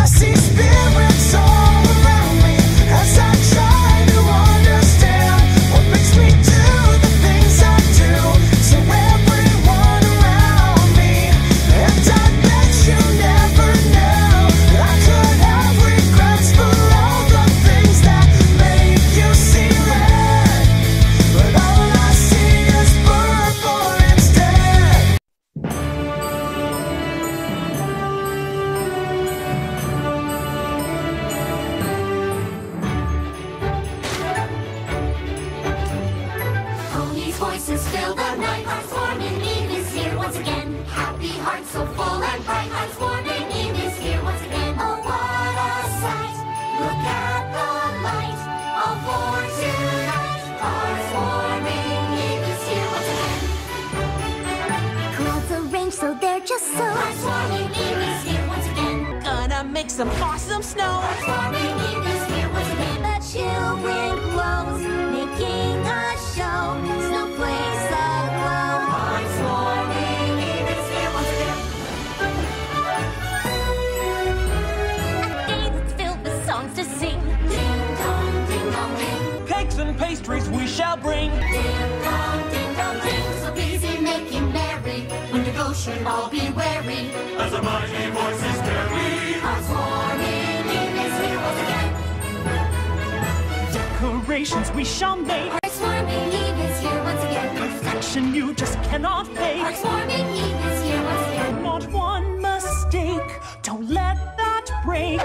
I see spirits all around me as I try to understand what makes me do the things I do to everyone around me. And I bet you never knew I could have regrets for all the things that make you see red, but all I see is purple instead. Ponies' voices fill the night. Heartswarming Eve is here once again. Happy hearts so full and bright. Heartswarming Eve is here once again. Oh, what a sight! Look at the light, all for tonight. Heartswarming Eve is here once again. Clouds arranged so they're just so. Heartswarming Eve is here once again. Gonna make some awesome snow. Heartswarming Eve is here once again. The chill wind blows, making a show. Snowflakes aglow. Heartswarming Eve is here once again. A day that's filled with songs to sing. Ding dong, ding. Cakes and pastries we shall bring. Ding dong, ding. So busy making merry. When you go, should all be wary. As the mighty voices carry. Heartswarming Eve is here once again. Decorations we shall make. Heartswarming Eve is here once again. Perfection you just cannot fake. Heartswarming Eve is here once again. Not one mistake. Don't let that break